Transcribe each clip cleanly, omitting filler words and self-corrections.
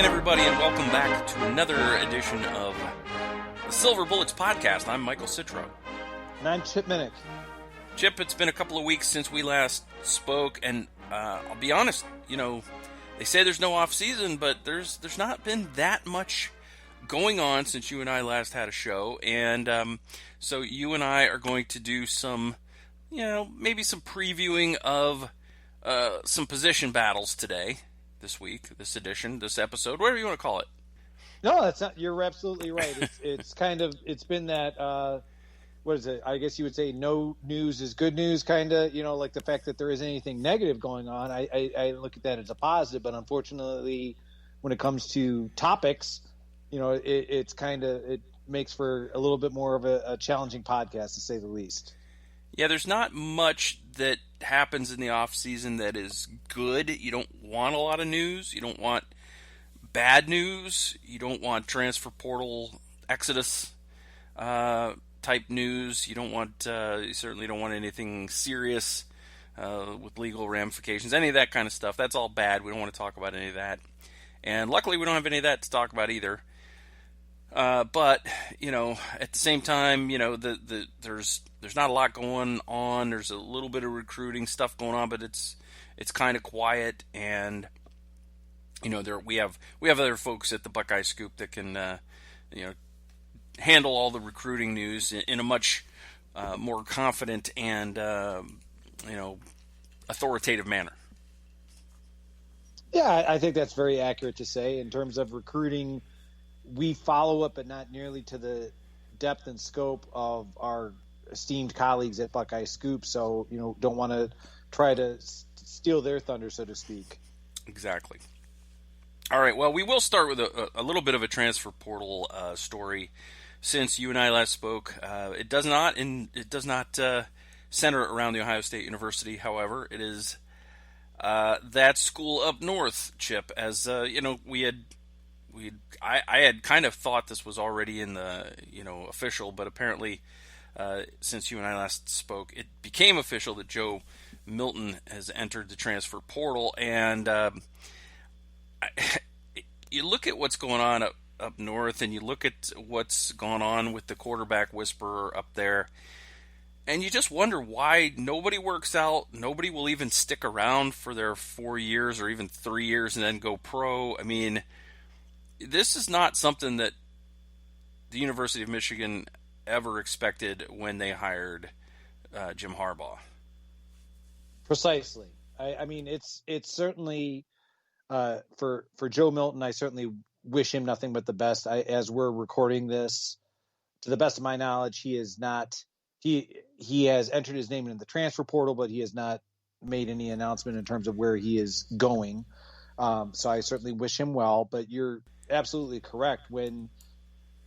again, everybody, and welcome back to another edition of the Silver Bullets podcast. I'm Michael Citro. And I'm Chip Minnich. Chip, it's been a couple of weeks since we last spoke, and I'll be honest, they say there's no off season, but there's not been that much going on since you and I last had a show, and so you and I are going to do some, maybe some previewing of some position battles today. This week, this edition, this episode, whatever you want to call it. No, that's not. You're absolutely right. It's been that. What is it? I guess you would say no news is good news, kind of. Like the fact that there isn't anything negative going on. I look at that as a positive, but unfortunately, when it comes to topics, it makes for a little bit more of a challenging podcast, to say the least. Yeah, there's not much that happens in the off season that is good. You don't want a lot of news. You don't want bad news. You don't want transfer portal exodus type news. You don't want. You certainly don't want anything serious with legal ramifications. Any of that kind of stuff. That's all bad. We don't want to talk about any of that. And luckily, we don't have any of that to talk about either. But at the same time, there's not a lot going on. There's a little bit of recruiting stuff going on, but it's kind of quiet. And we have other folks at the Buckeye Scoop that can handle all the recruiting news in a much more confident and authoritative manner. Yeah, I think that's very accurate to say. In terms of recruiting, we follow up, but not nearly to the depth and scope of our esteemed colleagues at Buckeye Scoop. So, don't want to try to steal their thunder, so to speak. Exactly. All right. Well, we will start with a little bit of a transfer portal story. Since you and I last spoke, it does not center around the Ohio State University. However, it is that school up north, Chip. As I had kind of thought this was already in the official, but apparently since you and I last spoke, it became official that Joe Milton has entered the transfer portal. And you look at what's going on up north, and you look at what's gone on with the quarterback whisperer up there, and you just wonder why nobody works out. Nobody will even stick around for their 4 years or even 3 years and then go pro. I mean, this is not something that the University of Michigan ever expected when they hired Jim Harbaugh. Precisely. I mean, it's certainly for Joe Milton. I certainly wish him nothing but the best. As we're recording this, to the best of my knowledge, he is not. He has entered his name in the transfer portal, but he has not made any announcement in terms of where he is going. So I certainly wish him well. But you're absolutely correct. When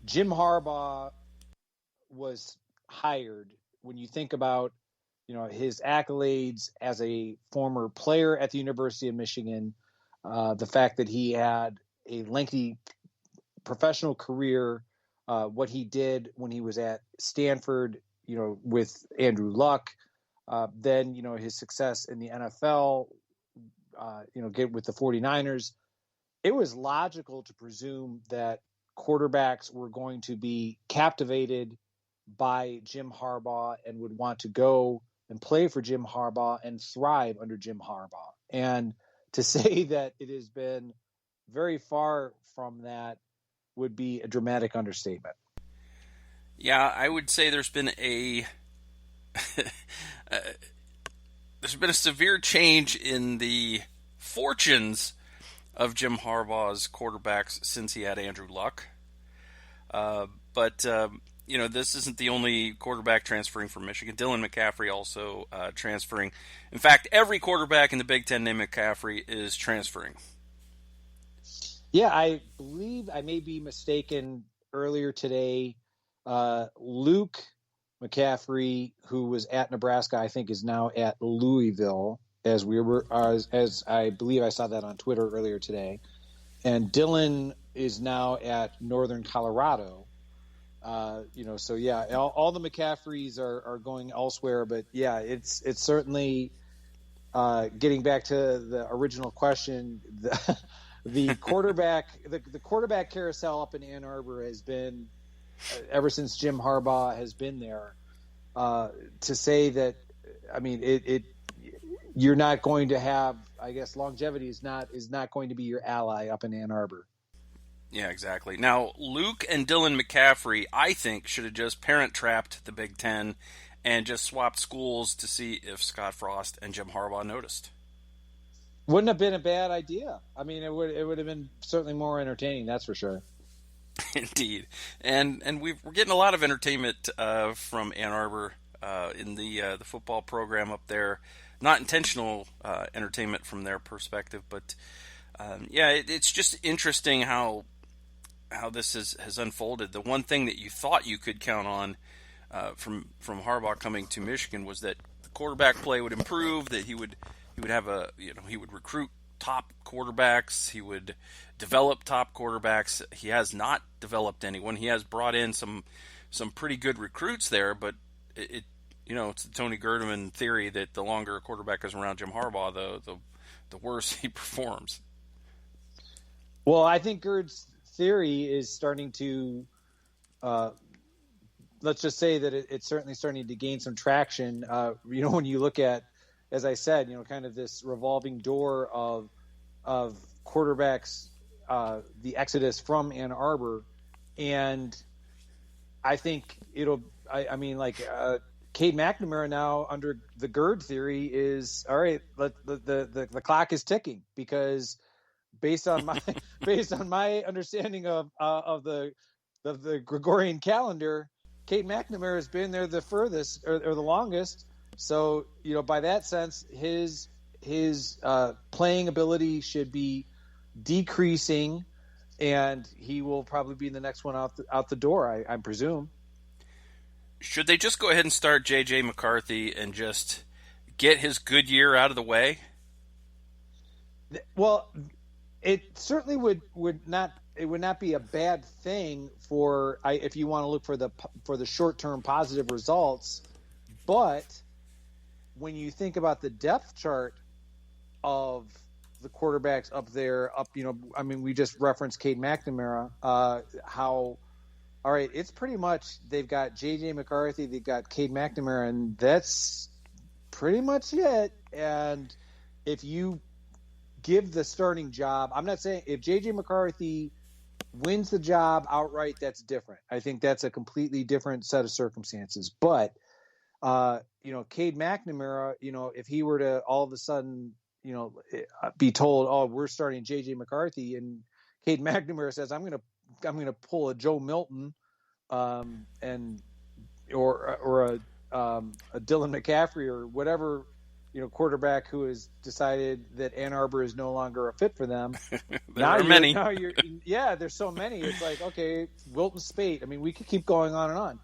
Jim Harbaugh was hired, when you think about his accolades as a former player at the University of Michigan, the fact that he had a lengthy professional career, what he did when he was at Stanford, with Andrew Luck, then his success in the NFL, get with the 49ers. It was logical to presume that quarterbacks were going to be captivated by Jim Harbaugh and would want to go and play for Jim Harbaugh and thrive under Jim Harbaugh. And to say that it has been very far from that would be a dramatic understatement. Yeah, I would say there's been a severe change in the fortunes of Jim Harbaugh's quarterbacks since he had Andrew Luck. But this isn't the only quarterback transferring from Michigan. Dylan Mccaffrey also transferring. In fact, every quarterback in the Big Ten named McCaffrey is transferring. Yeah, I believe, I may be mistaken, earlier today, Luke McCaffrey, who was at Nebraska, I think is now at Louisville, as I believe I saw that on Twitter earlier today. And Dylan is now at Northern Colorado. So yeah, all the McCaffreys are going elsewhere, but yeah, it's certainly getting back to the original question. the quarterback carousel up in Ann Arbor has been ever since Jim Harbaugh has been there. To say that, I mean, you're not going to have, I guess, longevity is not going to be your ally up in Ann Arbor. Yeah, exactly. Now, Luke and Dylan McCaffrey, I think, should have just parent-trapped the Big Ten and just swapped schools to see if Scott Frost and Jim Harbaugh noticed. Wouldn't have been a bad idea. I mean, it would have been certainly more entertaining, that's for sure. Indeed. And we're getting a lot of entertainment from Ann Arbor in the football program up there. Not intentional entertainment from their perspective, but it's just interesting how this has unfolded. The one thing that you thought you could count on from Harbaugh coming to Michigan was that the quarterback play would improve, that he would have he would recruit top quarterbacks, he would develop top quarterbacks. He has not developed anyone. He has brought in some pretty good recruits there, but it's the Tony Gerdeman theory that the longer a quarterback is around Jim Harbaugh, the worse he performs. Well, I think Gerd's theory is starting to, let's just say that it's certainly starting to gain some traction. When you look at, as I said, kind of this revolving door of quarterbacks, the exodus from Ann Arbor, and I think Cade McNamara now under the Gerd theory is all right. The clock is ticking, because based on my understanding of the Gregorian calendar, Cade McNamara has been there the furthest or the longest. So by that sense, his playing ability should be decreasing, and he will probably be the next one out the door, I presume. Should they just go ahead and start J.J. McCarthy and just get his good year out of the way? Well, it certainly would not be a bad thing if you want to look for the short-term positive results. But when you think about the depth chart of the quarterbacks up there, we just referenced Cade McNamara, all right, it's pretty much they've got J.J. McCarthy, they've got Cade McNamara, and that's pretty much it. And if you give the starting job, I'm not saying if J.J. McCarthy wins the job outright, that's different. I think that's a completely different set of circumstances. But, Cade McNamara, if he were to all of a sudden, be told, oh, we're starting J.J. McCarthy, and Cade McNamara says, I'm going to pull a Joe Milton, or a Dylan McCaffrey or whatever, quarterback who has decided that Ann Arbor is no longer a fit for them. There are many. There's so many. It's like, okay, Wilton Spate. I mean, we could keep going on and on.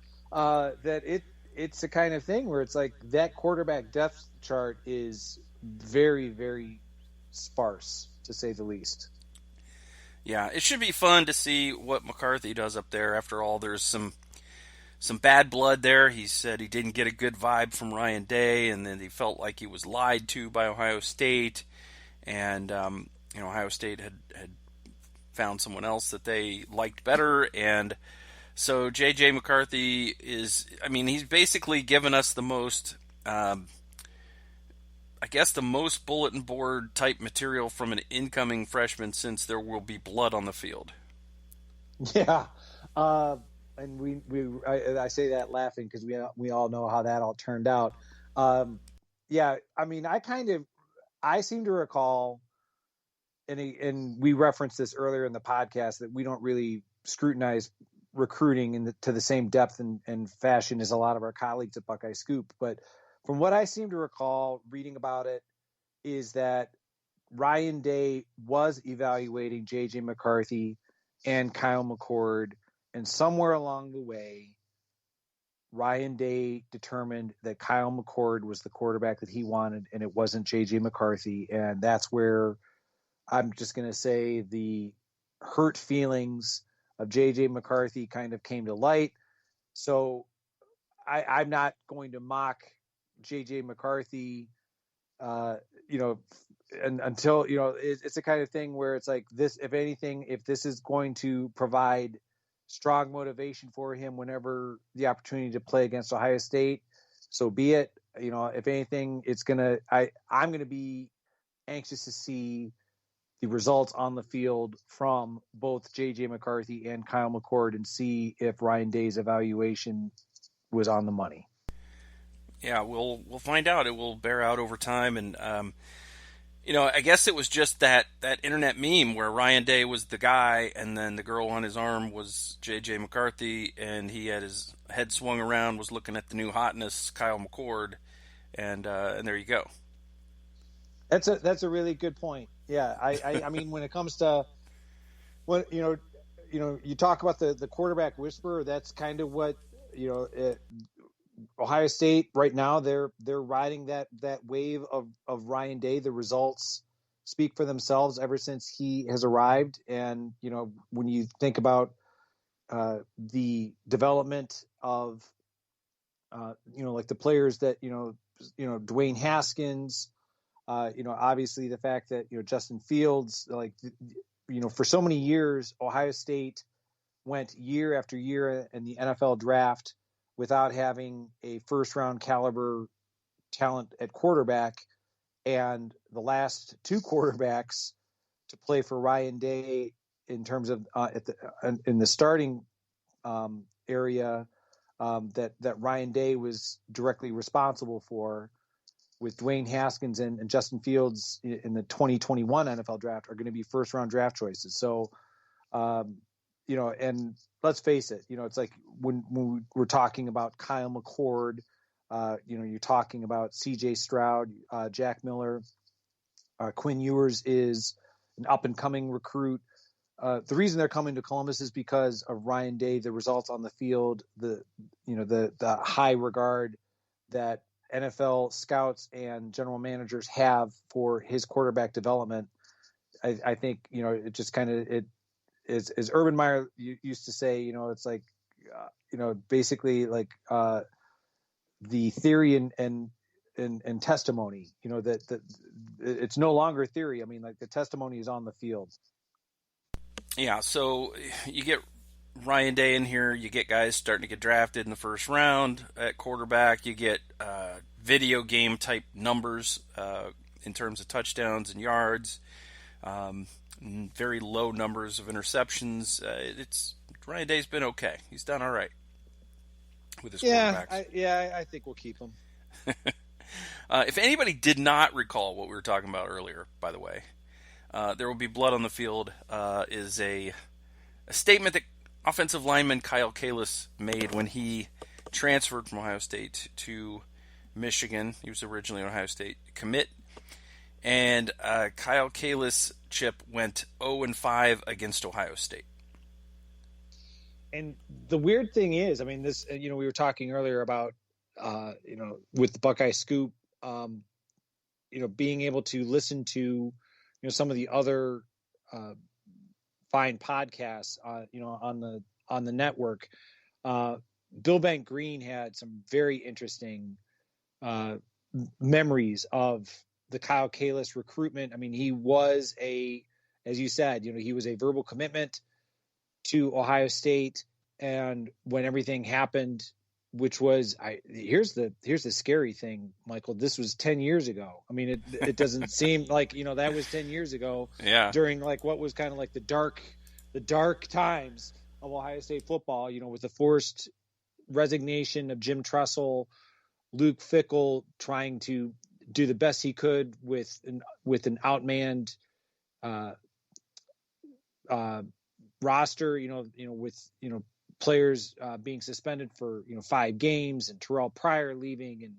It's the kind of thing where it's like that quarterback depth chart is very, very sparse, to say the least. Yeah, it should be fun to see what McCarthy does up there. After all, there's some bad blood there. He said he didn't get a good vibe from Ryan Day, and then he felt like he was lied to by Ohio State. And, Ohio State had found someone else that they liked better. And so J.J. McCarthy he's basically given us the most, the most bulletin board type material from an incoming freshman since there will be blood on the field. Yeah. And I say that laughing because we all know how that all turned out. I seem to recall, and we referenced this earlier in the podcast, that we don't really scrutinize recruiting to the same depth and fashion as a lot of our colleagues at Buckeye Scoop. But from what I seem to recall reading about it is that Ryan Day was evaluating J.J. McCarthy and Kyle McCord, and somewhere along the way, Ryan Day determined that Kyle McCord was the quarterback that he wanted, and it wasn't J.J. McCarthy. And that's where I'm just going to say the hurt feelings of J.J. McCarthy kind of came to light. So I'm not going to mock J.J. McCarthy, and until, it's the kind of thing where it's like this, if anything, if this is going to provide strong motivation for him whenever the opportunity to play against Ohio State, so be it. If anything, I'm going to be anxious to see the results on the field from both J.J. McCarthy and Kyle McCord and see if Ryan Day's evaluation was on the money. Yeah, we'll find out. It will bear out over time, and I guess it was just that internet meme where Ryan Day was the guy, and then the girl on his arm was J.J. McCarthy, and he had his head swung around, was looking at the new hotness, Kyle McCord, and there you go. That's a really good point. Yeah, I mean, when it comes to you talk about the quarterback whisperer, that's kind of what Ohio State right now, they're riding that wave of Ryan Day. The results speak for themselves ever since he has arrived. And, when you think about the development of, like the players that, Dwayne Haskins, obviously the fact that, Justin Fields, like, for so many years, Ohio State went year after year in the NFL draft without having a first-round caliber talent at quarterback. And the last two quarterbacks to play for Ryan Day in terms of in the starting area that Ryan Day was directly responsible for, with Dwayne Haskins and Justin Fields in the 2021 NFL draft, are going to be first-round draft choices. So, and let's face it, it's like when we're talking about Kyle McCord, you're talking about CJ Stroud, Jack Miller, Quinn Ewers is an up and coming recruit. The reason they're coming to Columbus is because of Ryan Day, the results on the field, the high regard that NFL scouts and general managers have for his quarterback development. I think, it just kind of, as Urban Meyer used to say, it's like, basically like the theory and testimony, that it's no longer theory. I mean, like, the testimony is on the field. Yeah, so you get Ryan Day in here, you get guys starting to get drafted in the first round at quarterback, you get video game type numbers in terms of touchdowns and yards, very low numbers of interceptions. Ryan Day's been okay. He's done all right with his quarterbacks. I think we'll keep him. If anybody did not recall what we were talking about earlier, by the way, there will be blood on the field is a statement that offensive lineman Kyle Kalis made when he transferred from Ohio State to Michigan. He was originally an Ohio State commit. And Kyle Kalis, Chip, went 0-5 against Ohio State. And the weird thing is, I mean, this, we were talking earlier about, with the Buckeye Scoop, being able to listen to, some of the other fine podcasts, on the network. Bill Bank Green had some very interesting memories of the Kyle Kalis recruitment. I mean, he was as you said, he was a verbal commitment to Ohio State. And when everything happened, which was, here's the scary thing, Michael, this was 10 years ago. I mean, it doesn't seem like, that was 10 years ago. Yeah. During like what was kind of like the dark times of Ohio State football, with the forced resignation of Jim Tressel, Luke Fickell trying to do the best he could with an outmanned roster, with players being suspended for 5 games, and Terrell Pryor leaving, and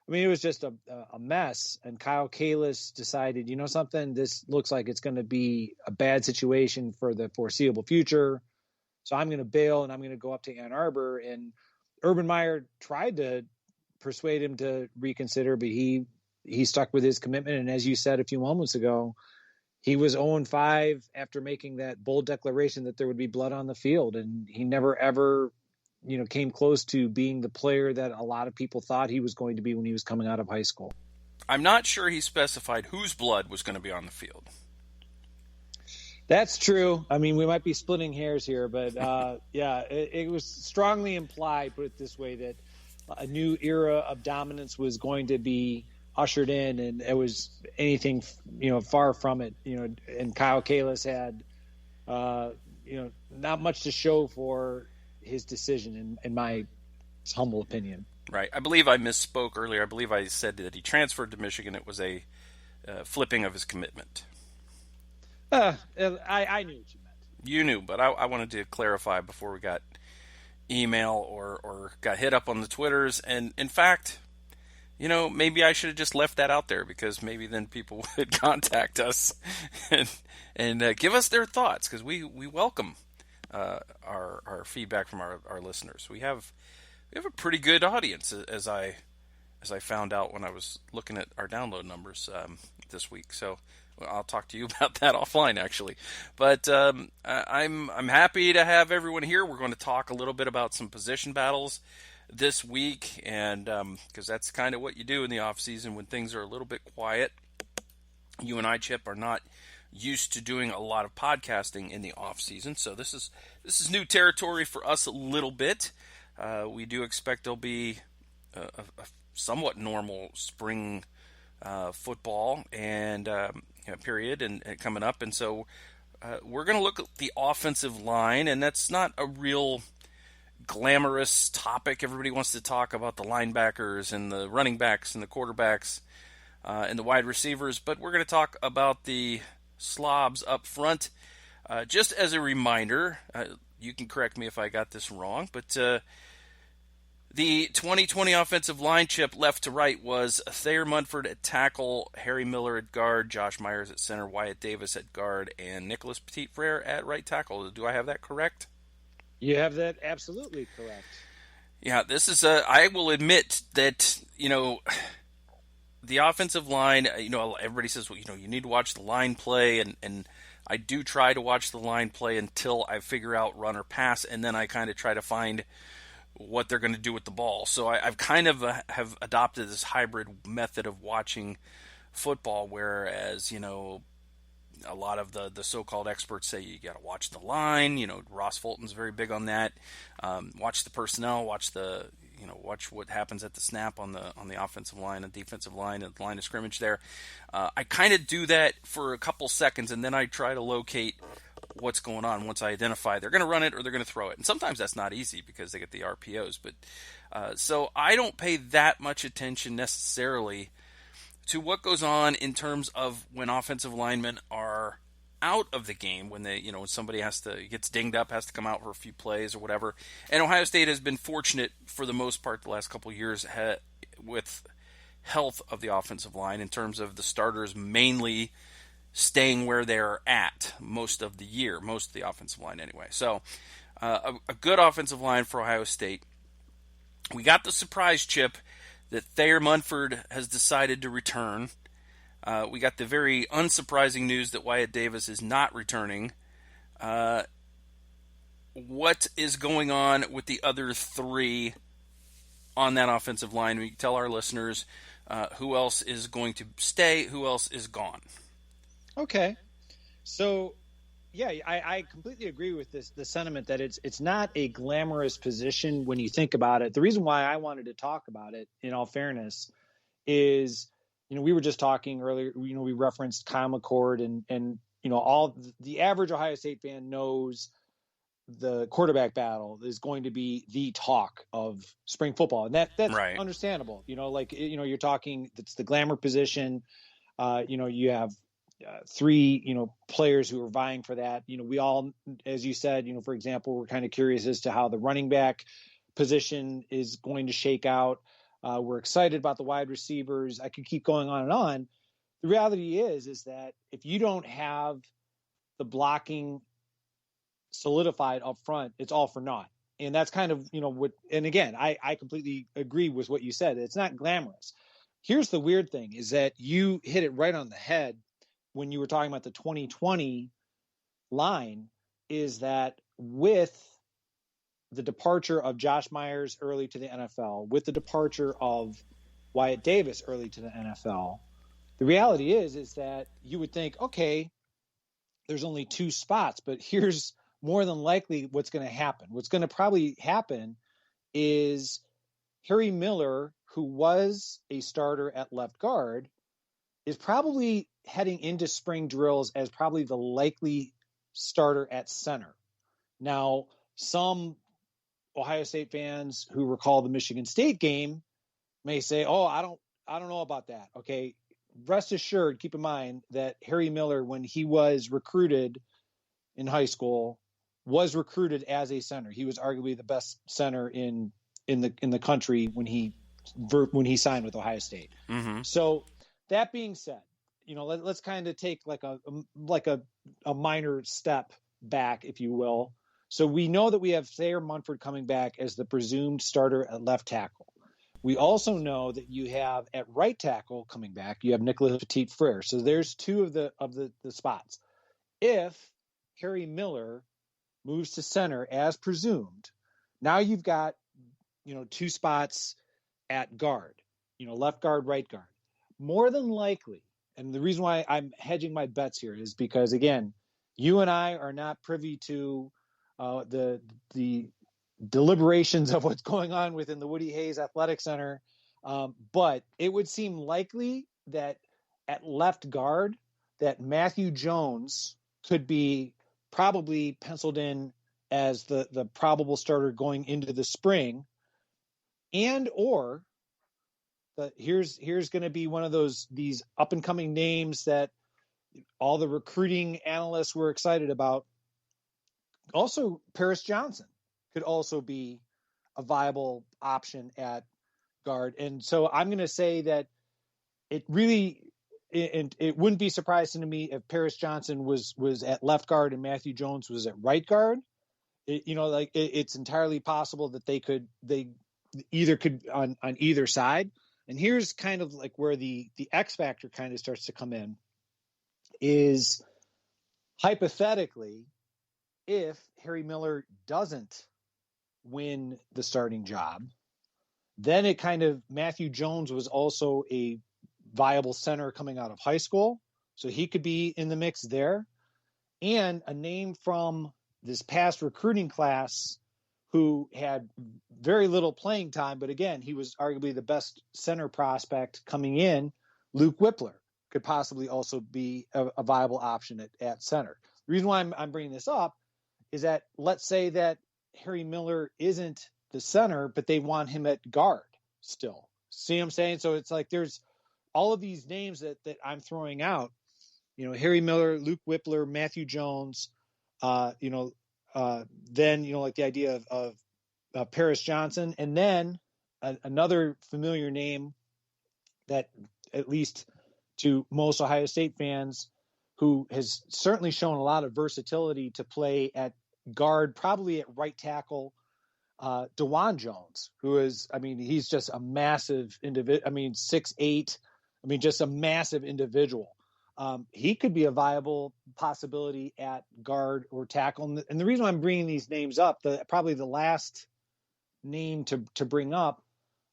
I mean, it was just a mess. And Kyle Kalis decided, something, this looks like it's going to be a bad situation for the foreseeable future, so I'm going to bail and I'm going to go up to Ann Arbor. And Urban Meyer tried to persuade him to reconsider, but he stuck with his commitment. And as you said a few moments ago, he was 0-5 after making that bold declaration that there would be blood on the field. And he never, ever, came close to being the player that a lot of people thought he was going to be when he was coming out of high school. I'm not sure he specified whose blood was going to be on the field. That's true. I mean, we might be splitting hairs here, but it was strongly implied, put it this way, that a new era of dominance was going to be ushered in, and it was anything, far from it. And Kyle Kalis had, not much to show for his decision, in my humble opinion. Right. I believe I misspoke earlier. I believe I said that he transferred to Michigan. It was a flipping of his commitment. I knew what you meant. You knew, but I wanted to clarify before we got email or got hit up on the Twitters. And in fact, maybe I should have just left that out there, because maybe then people would contact us and give us their thoughts, because we welcome our feedback from our listeners. We have a pretty good audience, as I found out when I was looking at our download numbers this week. So I'll talk to you about that offline, actually. But I'm happy to have everyone here. We're going to talk a little bit about some position battles this week, and because that's kind of what you do in the off season when things are a little bit quiet. You and I, Chip, are not used to doing a lot of podcasting in the off season, so this is new territory for us a little bit. We do expect there'll be a somewhat normal spring football and period and coming up, and so we're going to look at the offensive line, and that's not a real glamorous topic. Everybody wants to talk about the linebackers and the running backs and the quarterbacks and the wide receivers, but we're going to talk about the slobs up front. Just as a reminder, you can correct me if I got this wrong, but the 2020 offensive line, Chip, left to right, was Thayer Munford at tackle, Harry Miller at guard, Josh Myers at center, Wyatt Davis at guard, and Nicholas Petit-Frere at right tackle. Do I have that correct? You have that absolutely correct. Yeah, this is I will admit that, the offensive line, everybody says, well, you need to watch the line play, and I do try to watch the line play until I figure out run or pass, and then I kind of try to find what they're going to do with the ball. So I've kind of have adopted this hybrid method of watching football, whereas, a lot of the so-called experts say you got to watch the line. Ross Fulton's very big on that. Watch the personnel, watch what happens at the snap on the offensive line and defensive line and the line of scrimmage there. I kind of do that for a couple seconds, and then I try to locate what's going on once I identify they're going to run it or they're going to throw it. And sometimes that's not easy because they get the RPOs. But so I don't pay that much attention necessarily to what goes on in terms of when offensive linemen are out of the game, when they, when somebody gets dinged up, has to come out for a few plays or whatever. And Ohio State has been fortunate for the most part the last couple of years with health of the offensive line in terms of the starters mainly staying where they're at most of the year, most of the offensive line anyway. So a good offensive line for Ohio State. We got the surprise, Chip, that Thayer Munford has decided to return. We got the very unsurprising news that Wyatt Davis is not returning. What is going on with the other three on that offensive line? We can tell our listeners who else is going to stay, who else is gone. Okay. So, yeah, I completely agree with the sentiment that it's not a glamorous position when you think about it. The reason why I wanted to talk about it, in all fairness, is, we were just talking earlier, we referenced Kyle McCord and all the average Ohio State fan knows the quarterback battle is going to be the talk of spring football. And that's right. Understandable. You're talking, it's the glamour position. You have three, players who are vying for that. We all, as you said, for example, we're kind of curious as to how the running back position is going to shake out. We're excited about the wide receivers. I could keep going on and on. The reality is that if you don't have the blocking solidified up front, it's all for naught. And that's kind of, what, and again, I completely agree with what you said. It's not glamorous. Here's the weird thing is that you hit it right on the head when you were talking about the 2020 line, is that with the departure of Josh Myers early to the NFL, with the departure of Wyatt Davis early to the NFL. The reality is that you would think, okay, there's only 2 spots, but here's more than likely what's going to happen. What's going to probably happen is Harry Miller, who was a starter at left guard, is probably heading into spring drills as probably the likely starter at center. Now, some Ohio State fans who recall the Michigan State game may say, "Oh, I don't know about that." Okay, rest assured, keep in mind that Harry Miller, when he was recruited in high school, was recruited as a center. He was arguably the best center in the country when he signed with Ohio State. Mm-hmm. So that being said, let's kind of take like a minor step back, if you will. So we know that we have Thayer Munford coming back as the presumed starter at left tackle. We also know that you have at right tackle coming back, you have Nicholas Petit-Frere. So there's 2 of the spots. If Harry Miller moves to center as presumed, now you've got 2 spots at guard, left guard, right guard. More than likely, and the reason why I'm hedging my bets here is because, again, you and I are not privy to the deliberations of what's going on within the Woody Hayes Athletic Center, but it would seem likely that at left guard that Matthew Jones could be probably penciled in as the probable starter going into the spring, and or here's going to be one of these up and coming names that all the recruiting analysts were excited about. Also, Paris Johnson could also be a viable option at guard. And so I'm going to say that it wouldn't be surprising to me if Paris Johnson was at left guard and Matthew Jones was at right guard. It's entirely possible that they either could on either side. And here's kind of like where the X factor kind of starts to come in is hypothetically, if Harry Miller doesn't win the starting job, then it kind of Matthew Jones was also a viable center coming out of high school. So he could be in the mix there. And a name from this past recruiting class who had very little playing time, but again, he was arguably the best center prospect coming in, Luke Whippler, could possibly also be a viable option at center. The reason why I'm bringing this up is that let's say that Harry Miller isn't the center, but they want him at guard still. See what I'm saying? So it's like there's all of these names that I'm throwing out, Harry Miller, Luke Whippler, Matthew Jones, then, like the idea of Paris Johnson, and then another familiar name that at least to most Ohio State fans who has certainly shown a lot of versatility to play at guard, probably at right tackle, Dejuan Jones, who is, he's just a massive individual. 6'8", just a massive individual. He could be a viable possibility at guard or tackle. And the reason I'm bringing these names up, probably the last name to bring up,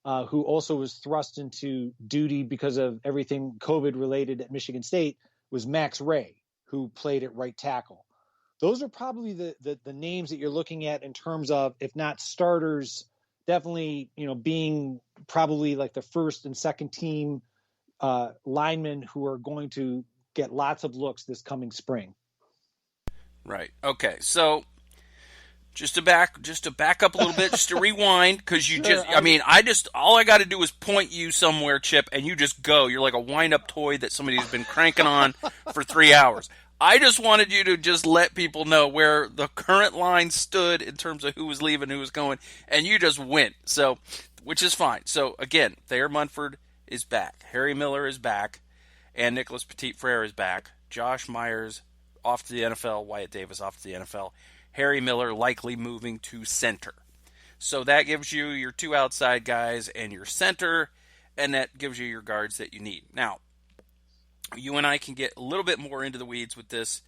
who also was thrust into duty because of everything COVID related at Michigan State, was Max Ray, who played at right tackle. Those are probably the names that you're looking at in terms of, if not starters, definitely, being probably like the first and second team linemen who are going to get lots of looks this coming spring. Right. Okay. So just to back up a little bit, just to rewind, because you sure, all I got to do is point you somewhere, Chip, and you just go. You're like a wind-up toy that somebody's been cranking on for 3 hours. I just wanted you to just let people know where the current line stood in terms of who was leaving, who was going, and you just went. So, which is fine. So again, Thayer Munford is back. Harry Miller is back. And Nicholas Petit-Frere is back. Josh Myers off to the NFL. Wyatt Davis off to the NFL. Harry Miller likely moving to center. So that gives you your 2 outside guys and your center, and that gives you your guards that you need. Now, you and I can get a little bit more into the weeds with this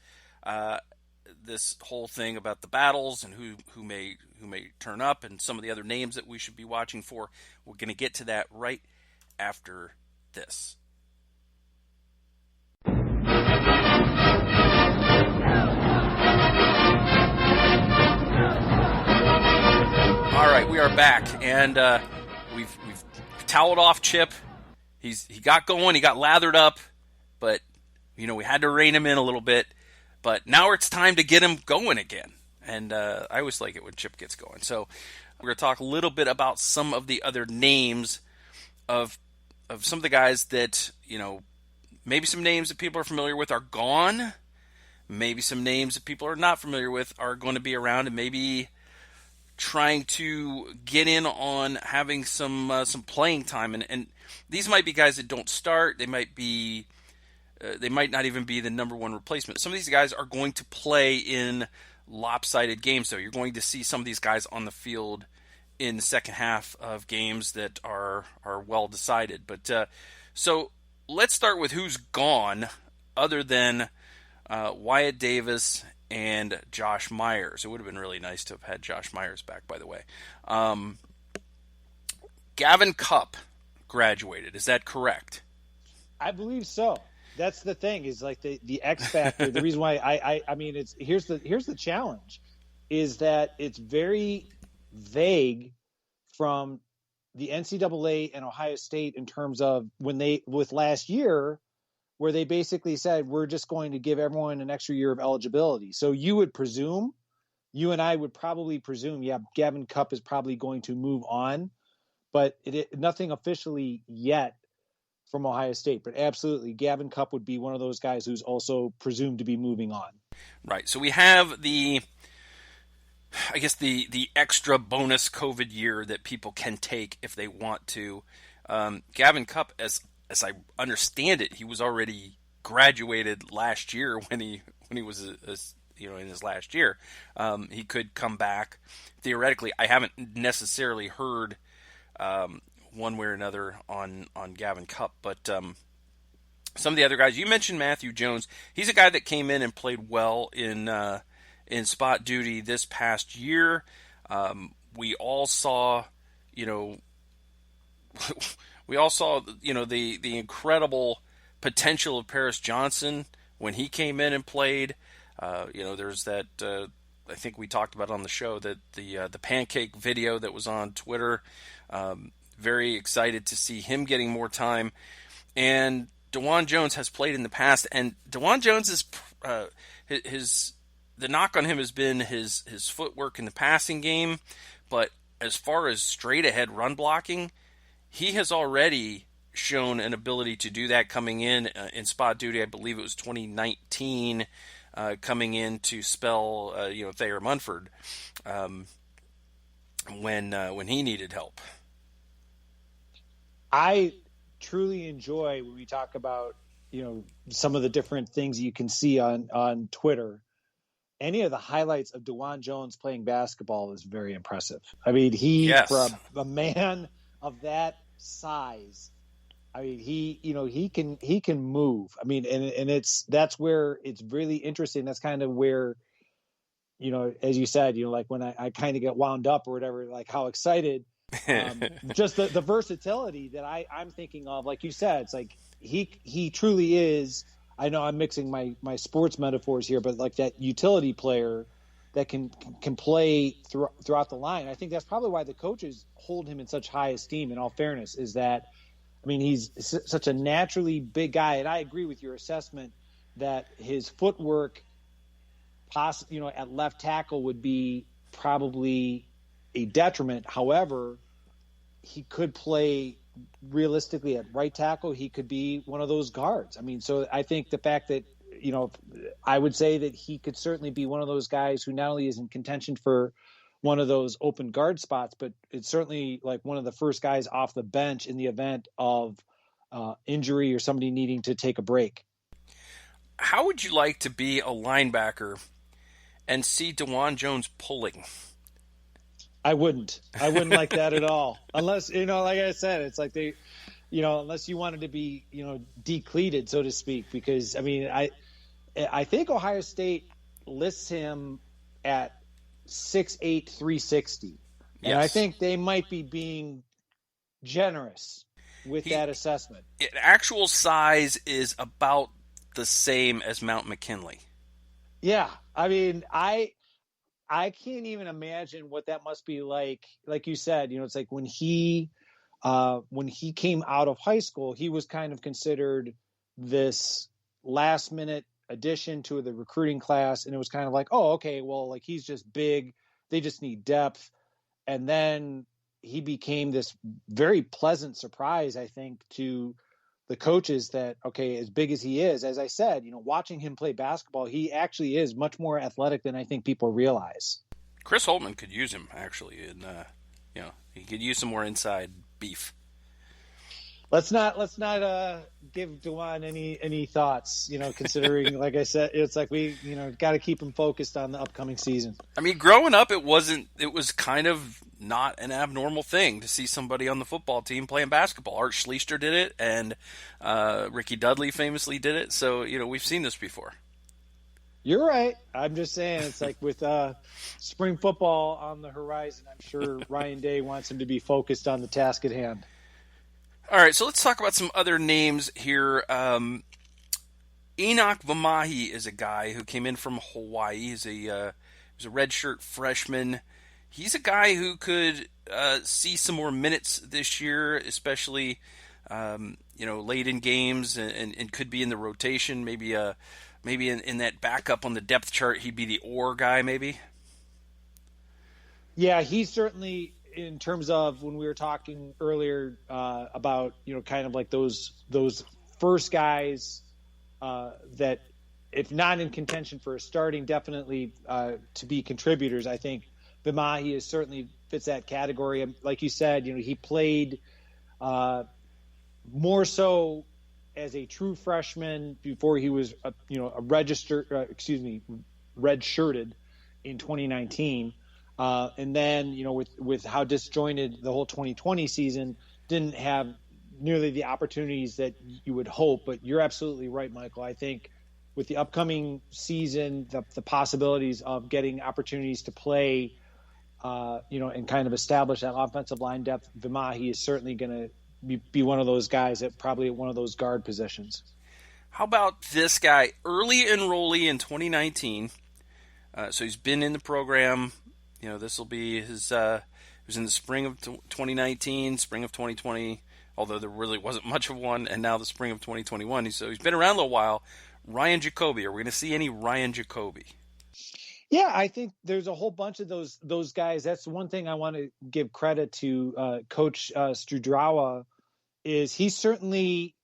this whole thing about the battles and who may turn up and some of the other names that we should be watching for. We're going to get to that right after this. All right, we are back, and we've toweled off Chip. He got going, he got lathered up, but we had to rein him in a little bit. But now it's time to get him going again, and I always like it when Chip gets going. So we're going to talk a little bit about some of the other names of some of the guys that maybe some names that people are familiar with are gone. Maybe some names that people are not familiar with are going to be around, and maybe trying to get in on having some playing time, and these might be guys that don't start. They might not even be the number one replacement. Some of these guys are going to play in lopsided games, though. You're going to see some of these guys on the field in the second half of games that are well decided. But so let's start with who's gone, other than Wyatt Davis and Josh Myers. It would have been really nice to have had Josh Myers back, by the way. Gavin Cupp graduated. Is that correct? I believe so. That's the thing, is like the X factor. The reason why I mean, it's here's the challenge, is that it's very vague from the NCAA and Ohio State in terms of with last year, where they basically said, we're just going to give everyone an extra year of eligibility. So you and I would probably presume, yeah, Gavin Cupp is probably going to move on, but nothing officially yet from Ohio State. But absolutely, Gavin Cupp would be one of those guys who's also presumed to be moving on. Right. So we have the extra bonus COVID year that people can take if they want to. Gavin Cupp, as I understand it, he was already graduated last year when he was in his last year. He could come back theoretically. I haven't necessarily heard one way or another on Gavin Cupp, but some of the other guys you mentioned, Matthew Jones. He's a guy that came in and played well in spot duty this past year. We all saw, the incredible potential of Paris Johnson when he came in and played. There's that. I think we talked about on the show that the pancake video that was on Twitter. Very excited to see him getting more time. And Dejuan Jones has played in the past, and Dejuan Jones is the knock on him has been his footwork in the passing game, but as far as straight ahead run blocking, he has already shown an ability to do that coming in spot duty. I believe it was 2019, coming in to spell Thayer Munford when he needed help. I truly enjoy when we talk about some of the different things you can see on Twitter. Any of the highlights of Dejuan Jones playing basketball is very impressive. I mean, for a man of that size, I mean, he can move. I mean, and that's where it's really interesting. That's kind of where, as you said, like when I kind of get wound up or whatever, like how excited, just the versatility that I'm thinking of, like you said, it's like he truly is. I know I'm mixing my sports metaphors here, but like that utility player that can play throughout the line. I think that's probably why the coaches hold him in such high esteem, in all fairness, is that, I mean, he's such a naturally big guy. And I agree with your assessment that his footwork at left tackle would be probably a detriment. However, he could play realistically at right tackle. He could be one of those guards. I mean, so I think the fact that, I would say that he could certainly be one of those guys who not only is in contention for one of those open guard spots, but it's certainly like one of the first guys off the bench in the event of injury or somebody needing to take a break. How would you like to be a linebacker and see Dejuan Jones pulling? I wouldn't like that at all. Unless, like I said, it's like they, unless you wanted to be, decleated, so to speak, because I mean, I think Ohio State lists him at 6'8", 360. And I think they might be being generous with that assessment. Actual size is about the same as Mount McKinley. Yeah, I mean, I can't even imagine what that must be like. Like you said, it's like when he came out of high school, he was kind of considered this last minute addition to the recruiting class, and it was kind of like, oh, okay, well, like he's just big, they just need depth. And then he became this very pleasant surprise, I think, to the coaches that, okay, as big as he is, as I said, watching him play basketball, he actually is much more athletic than I think people realize. Chris Holtman could use him, actually, and he could use some more inside beef. Let's not give Dejuan any thoughts, considering, like I said, it's like we, got to keep him focused on the upcoming season. I mean, growing up, it was kind of not an abnormal thing to see somebody on the football team playing basketball. Art Schleister did it, and Ricky Dudley famously did it. So, we've seen this before. You're right. I'm just saying, it's like with spring football on the horizon, I'm sure Ryan Day wants him to be focused on the task at hand. All right, so let's talk about some other names here. Enoch Vamahi is a guy who came in from Hawaii. He's a redshirt freshman. He's a guy who could see some more minutes this year, especially late in games, and could be in the rotation. Maybe in that backup on the depth chart, he'd be the or guy, maybe. Yeah, he's certainly, in terms of when we were talking earlier about, kind of like those first guys that, if not in contention for starting, definitely to be contributors. I think Vamahi certainly fits that category. Like you said, he played more so as a true freshman before he was, redshirted in 2019. And then, with how disjointed the whole 2020 season, didn't have nearly the opportunities that you would hope. But you're absolutely right, Michael. I think with the upcoming season, the possibilities of getting opportunities to play, and kind of establish that offensive line depth, Vamahi is certainly going to be one of those guys at probably one of those guard positions. How about this guy, early enrollee in 2019? So he's been in the program. This will be his. It was in the spring of 2019, spring of 2020. Although there really wasn't much of one, and now the spring of 2021. So he's been around a little while. Ryan Jacobi. Are we going to see any Ryan Jacobi? Yeah, I think there's a whole bunch of those guys. That's one thing I want to give credit to Coach Strudrawa, is he certainly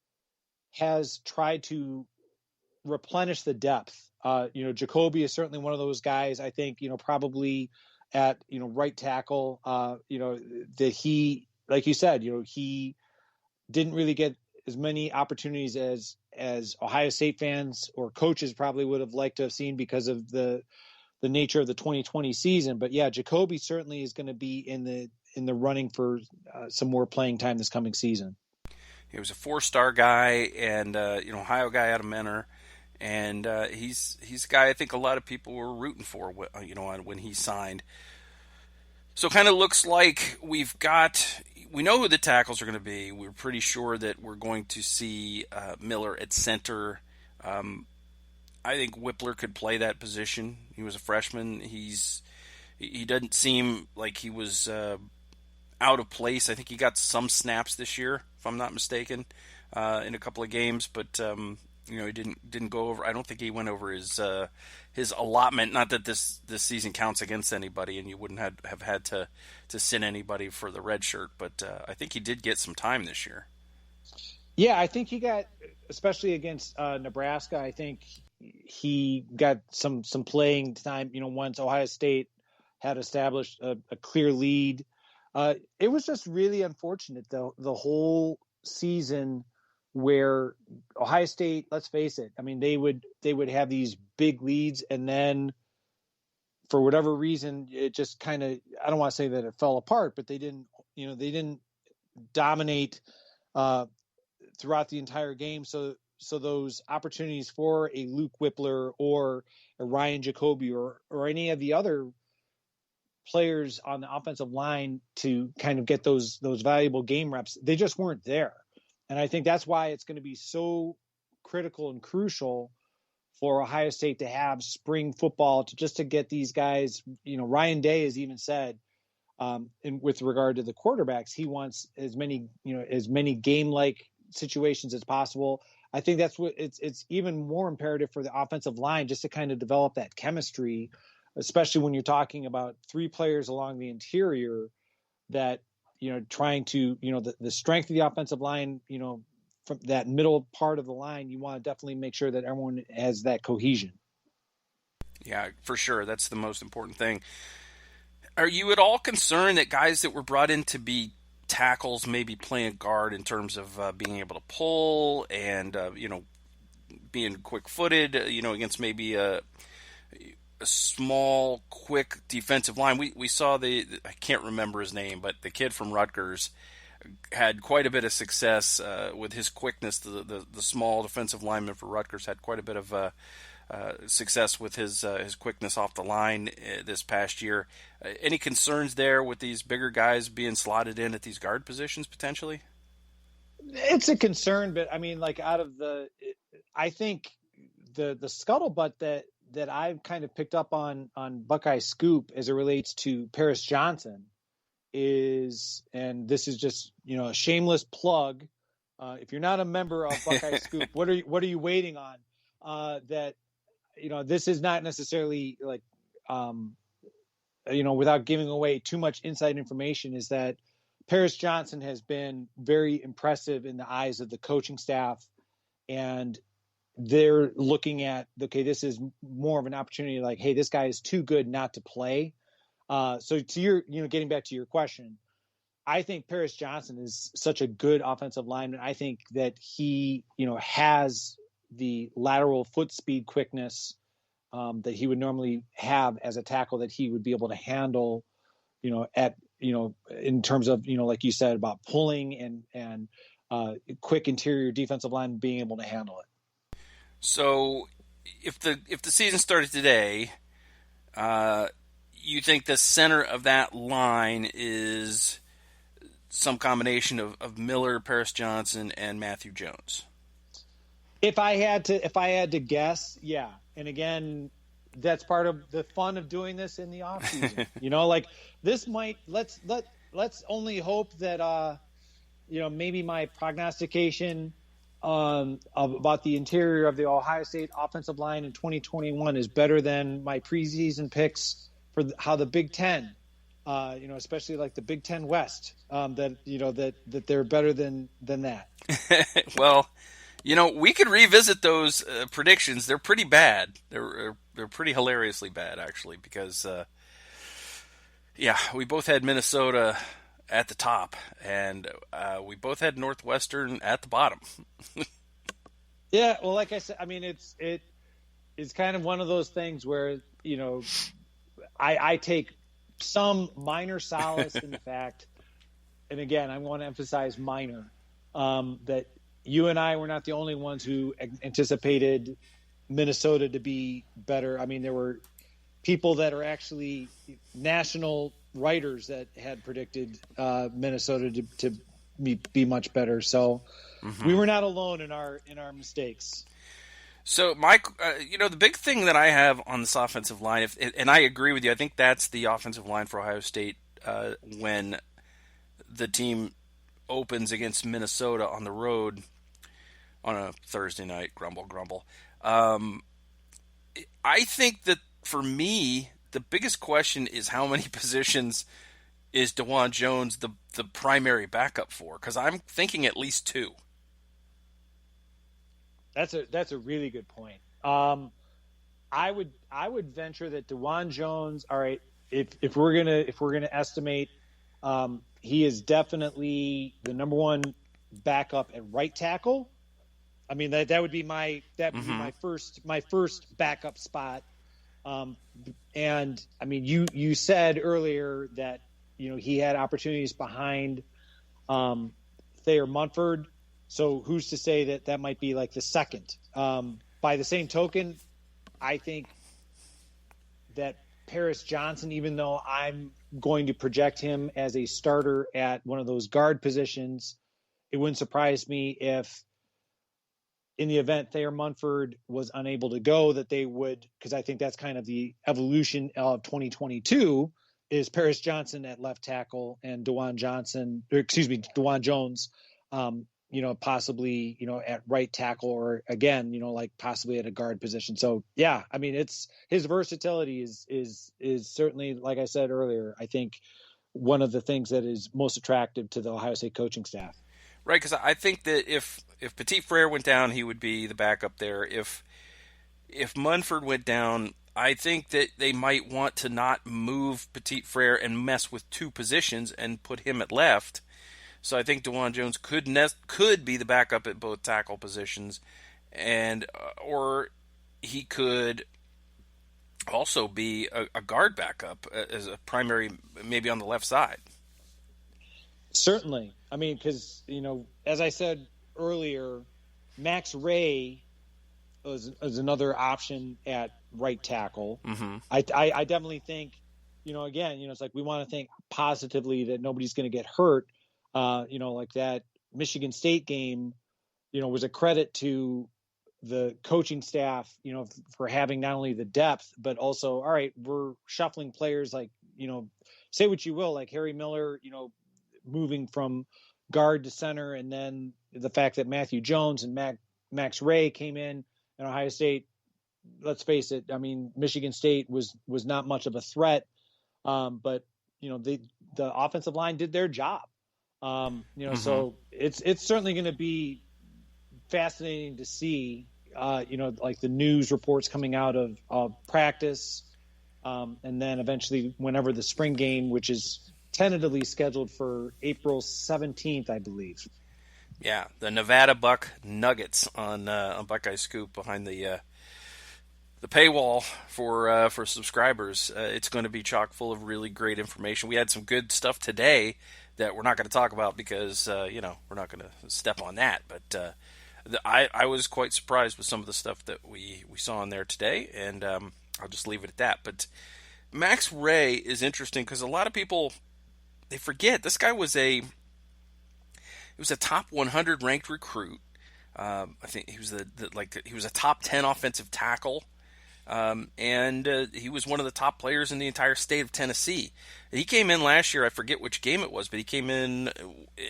has tried to replenish the depth. Jacobi is certainly one of those guys. I think probably at right tackle. That he, like you said, he didn't really get as many opportunities as Ohio State fans or coaches probably would have liked to have seen because of the nature of the 2020 season. But yeah, Jacobi certainly is going to be in the running for some more playing time this coming season. He was a 4-star guy and Ohio guy out of Mentor, and he's a guy I think a lot of people were rooting for when he signed. So kind of looks like we know who the tackles are going to be. We're pretty sure that we're going to see Miller at center. I think Whippler could play that position. He was a freshman. He doesn't seem like he was out of place. I think he got some snaps this year, if I'm not mistaken, in a couple of games. But he didn't go over. I don't think he went over his allotment. Not that this season counts against anybody, and you wouldn't have had to sit anybody for the red shirt. But I think he did get some time this year. Yeah, I think he got, especially against Nebraska, I think he got some playing time, once Ohio State had established a clear lead. It was just really unfortunate, though, the whole season where Ohio State, let's face it, I mean, they would have these big leads, and then for whatever reason, it just kind of, I don't want to say that it fell apart, but they didn't dominate throughout the entire game. So those opportunities for a Luke Whippler or a Ryan Jacobi or any of the other players on the offensive line to kind of get those valuable game reps, they just weren't there. And I think that's why it's going to be so critical and crucial for Ohio State to have spring football to get these guys. Ryan Day has even said, with regard to the quarterbacks, he wants as many game-like situations as possible. I think that's what it's even more imperative for the offensive line, just to kind of develop that chemistry, especially when you're talking about three players along the interior that, trying to, the strength of the offensive line, from that middle part of the line, you want to definitely make sure that everyone has that cohesion. Yeah, for sure. That's the most important thing. Are you at all concerned that guys that were brought in to be tackles maybe playing guard in terms of being able to pull and, being quick-footed, against maybe a small, quick defensive line? We saw I can't remember his name, but the kid from Rutgers had quite a bit of success with his quickness. The small defensive lineman for Rutgers had quite a bit of success with his quickness off the line this past year. Any concerns there with these bigger guys being slotted in at these guard positions potentially? It's a concern, but I mean, I think the scuttlebutt that I've kind of picked up on Buckeye Scoop as it relates to Paris Johnson is, and this is just, a shameless plug. If you're not a member of Buckeye Scoop, what are you waiting on? That, this is not necessarily without giving away too much inside information, is that Paris Johnson has been very impressive in the eyes of the coaching staff, and they're looking at, okay, this is more of an opportunity, like, hey, this guy is too good not to play. So to your, getting back to your question, I think Paris Johnson is such a good offensive lineman. I think that he, has the lateral foot speed quickness that he would normally have as a tackle, that he would be able to handle, in terms of, like you said about pulling and quick interior defensive line being able to handle it. So if the season started today, you think the center of that line is some combination of Miller, Paris Johnson, and Matthew Jones? If I had to guess, yeah. And again, that's part of the fun of doing this in the off season. This might, let's only hope that maybe my prognostication about the interior of the Ohio State offensive line in 2021 is better than my preseason picks for how the Big Ten, especially like the Big Ten West, that they're better than that. Well, we could revisit those predictions. They're pretty bad. They're pretty hilariously bad, actually, because we both had Minnesota at the top, and we both had Northwestern at the bottom. Yeah, well, like I said, I mean, it's kind of one of those things where I take some minor solace in the fact, and again, I want to emphasize minor, that you and I were not the only ones who anticipated Minnesota to be better. I mean, there were people that are actually national writers that had predicted Minnesota to be much better. So we were not alone in our mistakes. So, Mike, the big thing that I have on this offensive line, and I agree with you, I think that's the offensive line for Ohio State when the team opens against Minnesota on the road on a Thursday night. Grumble, grumble. I think that for me, the biggest question is how many positions is Dejuan Jones the primary backup for? Because I'm thinking at least two. That's a really good point. I would venture that Dejuan Jones. All right, if we're gonna estimate, he is definitely the number one backup at right tackle. I mean, that would be my first backup spot. And I mean, you said earlier that he had opportunities behind Thayer Munford. So who's to say that might be like the second? By the same token, I think that Paris Johnson, even though I'm going to project him as a starter at one of those guard positions, it wouldn't surprise me if in the event Thayer Munford was unable to go, that they would, because I think that's kind of the evolution of 2022, is Paris Johnson at left tackle and Dejuan Jones, possibly, at right tackle, or again, like possibly at a guard position. So yeah, I mean, it's his versatility is certainly, like I said earlier, I think one of the things that is most attractive to the Ohio State coaching staff. Right, because I think that if Petit Frere went down, he would be the backup there. If Munford went down, I think that they might want to not move Petit Frere and mess with two positions and put him at left. So I think Dejuan Jones could be the backup at both tackle positions, and or he could also be a guard backup as a primary, maybe on the left side. Certainly. I mean, because, as I said earlier, Max Ray is another option at right tackle. Mm-hmm. I definitely think, again, it's like we want to think positively that nobody's going to get hurt. Like that Michigan State game, was a credit to the coaching staff, for having not only the depth, but also, all right, we're shuffling players, like, say what you will, like Harry Miller, moving from guard to center, and then the fact that Matthew Jones and Max Ray came in, and Ohio State, let's face it, I mean, Michigan State was not much of a threat, but the offensive line did their job. Mm-hmm. So it's certainly going to be fascinating to see, like the news reports coming out of practice, and then eventually whenever the spring game, which is tentatively scheduled for April 17th, I believe. Yeah, the Nevada Buck Nuggets on Buckeye Scoop behind the paywall for subscribers. It's going to be chock full of really great information. We had some good stuff today that we're not going to talk about because we're not going to step on that. But I was quite surprised with some of the stuff that we saw in there today, and I'll just leave it at that. But Max Ray is interesting because a lot of people, they forget this guy was a top 100 ranked recruit. I think he was he was a top 10 offensive tackle, and he was one of the top players in the entire state of Tennessee. He came in last year. I forget which game it was, but he came in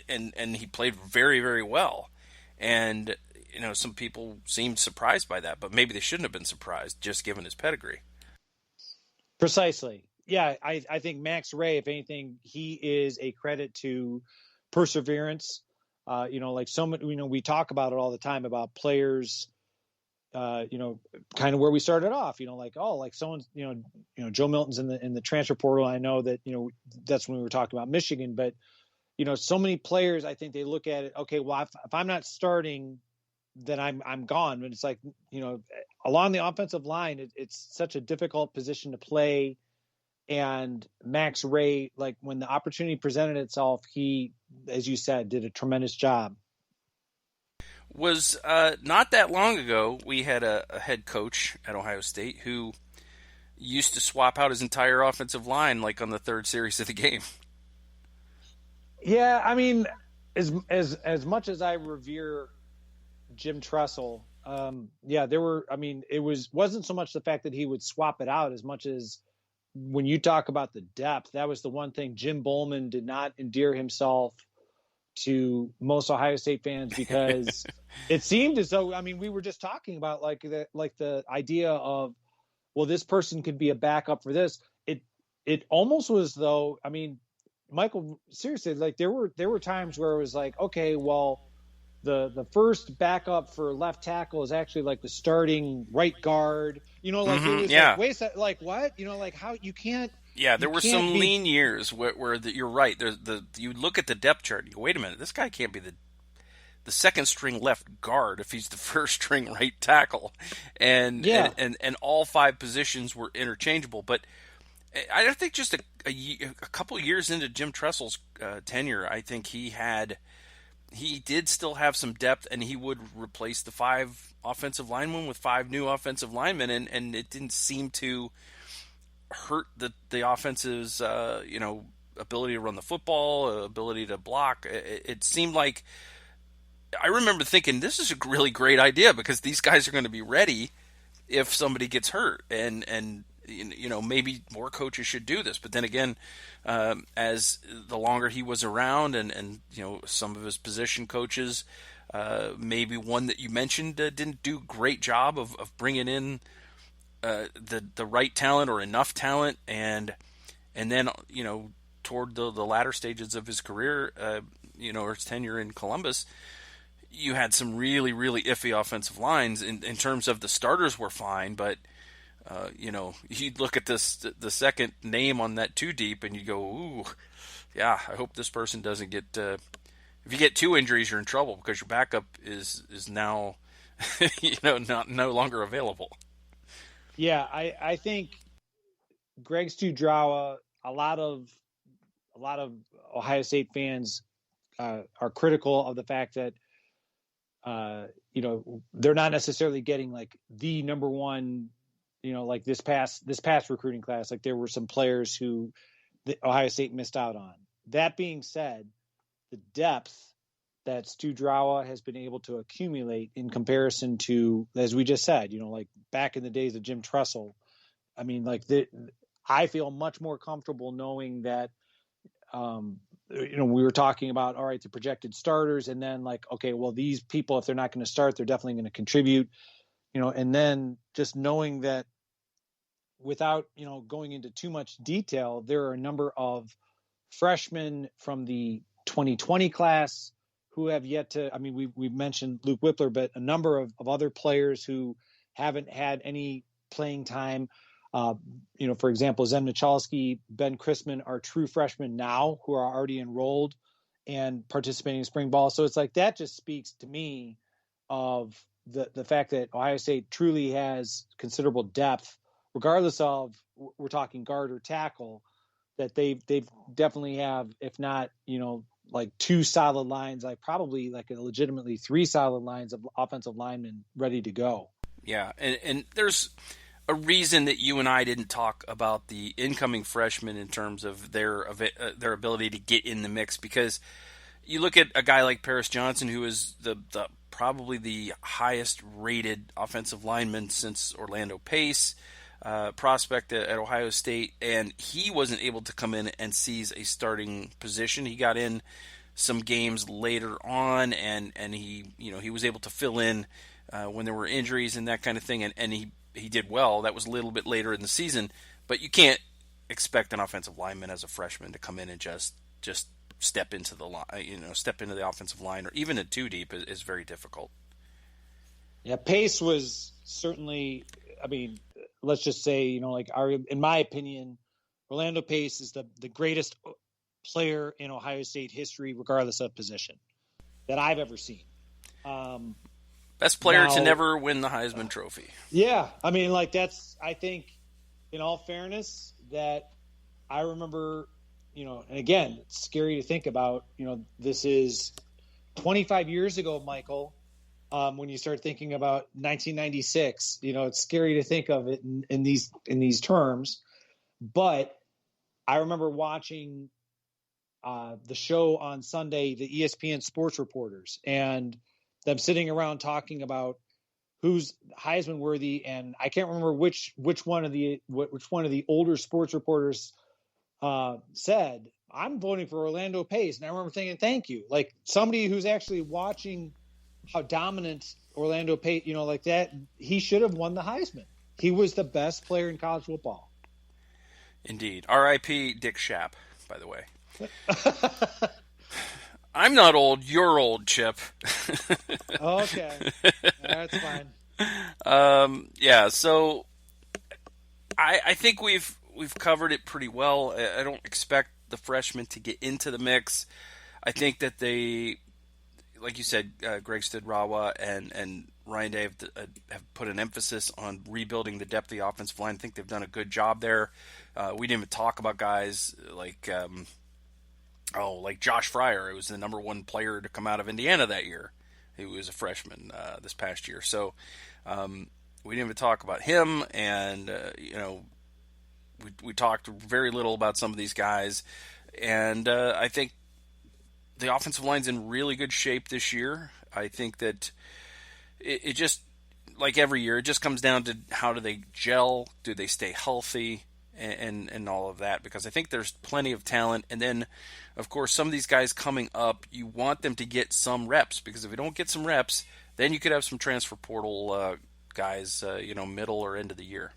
and he played very, very well. And some people seemed surprised by that, but maybe they shouldn't have been surprised, just given his pedigree. Precisely. Yeah, I think Max Ray, if anything, he is a credit to perseverance. Like we talk about it all the time about players, kind of where we started off, like someone's, Joe Milton's in the transfer portal. I know that, that's when we were talking about Michigan, but, so many players, I think they look at it, okay, well, if I'm not starting, then I'm gone. But it's like, along the offensive line, it's such a difficult position to play. And Max Ray, like when the opportunity presented itself, he, as you said, did a tremendous job. Was not that long ago, we had a head coach at Ohio State who used to swap out his entire offensive line like on the third series of the game. Yeah, I mean, as much as I revere Jim Tressel, wasn't so much the fact that he would swap it out as much as when you talk about the depth, that was the one thing Jim Bowman did not endear himself to most Ohio State fans, because it seemed as though, I mean, we were just talking about like the idea of, well, this person could be a backup for this. It almost was though, I mean, Michael, seriously, like there were times where it was like, okay, well, the first backup for left tackle is actually like the starting right guard, it was like, wait a second, like what, like how you can't. Yeah, there were some lean years where you're right. You look at the depth chart and you go, wait a minute, this guy can't be the second string left guard if he's the first string right tackle, and all five positions were interchangeable. But I think just a couple years into Jim Tressel's tenure, I think he did still have some depth, and he would replace the five offensive linemen with five new offensive linemen, and it didn't seem to hurt the offense's ability to run the football, ability to block. It seemed like I remember thinking this is a really great idea because these guys are going to be ready if somebody gets hurt, and maybe more coaches should do this. But then again, as the longer he was around, and some of his position coaches, maybe one that you mentioned didn't do a great job of bringing in the right talent or enough talent, and then toward the latter stages of his career, or his tenure in Columbus, you had some really, really iffy offensive lines. In terms of the starters were fine, but you'd look at the second name on that two deep, and you go, ooh, yeah, I hope this person doesn't get. If you get two injuries, you're in trouble because your backup is now, no longer available. Yeah, I think Greg Studrawa, a lot of Ohio State fans are critical of the fact that they're not necessarily getting like the number one, like this past recruiting class. Like there were some players who the Ohio State missed out on. That being said, the depth that Studrawa has been able to accumulate in comparison to, as we just said, like back in the days of Jim Tressel, I mean, I feel much more comfortable knowing that, we were talking about, all right, the projected starters, and then like, okay, well, these people, if they're not going to start, they're definitely going to contribute, and then just knowing that without, going into too much detail, there are a number of freshmen from the 2020 class who have yet to, I mean, we've mentioned Luke Whippler, but a number of other players who haven't had any playing time. For example, Zem Michalski, Ben Chrisman are true freshmen now who are already enrolled and participating in spring ball. So it's like that just speaks to me of the fact that Ohio State truly has considerable depth, regardless of we're talking guard or tackle, that they've definitely have, if not, like two solid lines, like probably like a legitimately three solid lines of offensive linemen ready to go. Yeah, and there's a reason that you and I didn't talk about the incoming freshmen in terms of their ability to get in the mix, because you look at a guy like Paris Johnson, who is the probably the highest rated offensive lineman since Orlando Pace, prospect at Ohio State, and he wasn't able to come in and seize a starting position. He got in some games later on, and he was able to fill in when there were injuries and that kind of thing, and he did well. That was a little bit later in the season, but you can't expect an offensive lineman as a freshman to come in and just step into the offensive line, or even at two deep is very difficult. Yeah, Pace was certainly, I mean, let's just say, in my opinion, Orlando Pace is the greatest player in Ohio State history, regardless of position, that I've ever seen. Best player to never win the Heisman Trophy. Yeah, I mean, I think, in all fairness, that I remember, and again, it's scary to think about, this is 25 years ago, Michael. When you start thinking about 1996, it's scary to think of it in these terms. But I remember watching the show on Sunday, the ESPN sports reporters, and them sitting around talking about who's Heisman worthy, and I can't remember which one of the older sports reporters said, "I'm voting for Orlando Pace," and I remember thinking, "Thank you." Like somebody who's actually watching how dominant Orlando Pace, like that, he should have won the Heisman. He was the best player in college football. Indeed. R.I.P. Dick Schaap, by the way. I'm not old. You're old, Chip. Okay. That's fine. Yeah, so I think we've covered it pretty well. I don't expect the freshmen to get into the mix. I think that they, like you said, Greg Studrawa and Ryan Day have put an emphasis on rebuilding the depth of the offensive line. I think they've done a good job there. We didn't even talk about guys like Josh Fryer, who was the number one player to come out of Indiana that year. He was a freshman this past year. So we didn't even talk about him, and we talked very little about some of these guys. And I think the offensive line's in really good shape this year. I think that it just, like every year, it just comes down to how do they gel, do they stay healthy, and all of that, because I think there's plenty of talent. And then, of course, some of these guys coming up, you want them to get some reps, because if you don't get some reps, then you could have some transfer portal guys, middle or end of the year.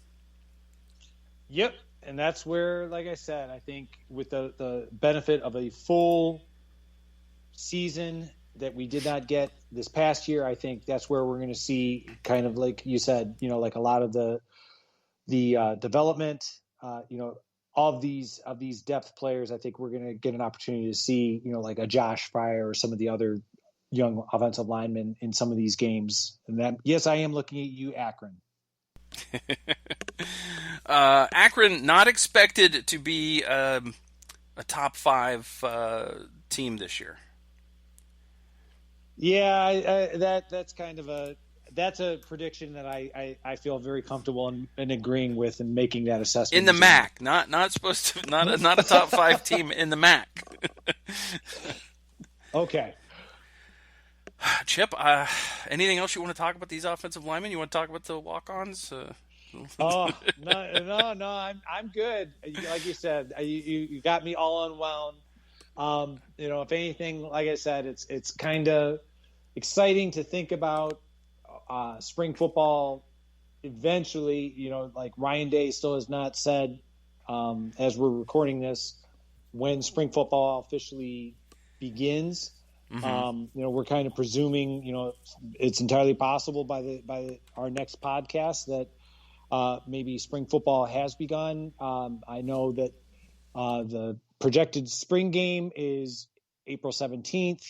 Yep, and that's where, like I said, I think with the benefit of a full season that we did not get this past year, I think that's where we're going to see, kind of like you said, like a lot of the development, of these depth players. I think we're going to get an opportunity to see, like a Josh Fryer or some of the other young offensive linemen in some of these games. And that, yes, I am looking at you, Akron. Akron not expected to be a top 5 team this year. Yeah, that's kind of a prediction that I feel very comfortable in agreeing with and making that assessment. In the MAC, not supposed to, not a top 5 team in the MAC. Okay. Chip, anything else you want to talk about these offensive linemen? You want to talk about the walk-ons? No, I'm good. Like you said, you got me all unwound. If anything, like I said, it's kind of exciting to think about spring football. Eventually, like Ryan Day still has not said, as we're recording this, when spring football officially begins. Mm-hmm. We're kind of presuming, it's entirely possible by our next podcast that maybe spring football has begun. I know that the projected spring game is April 17th.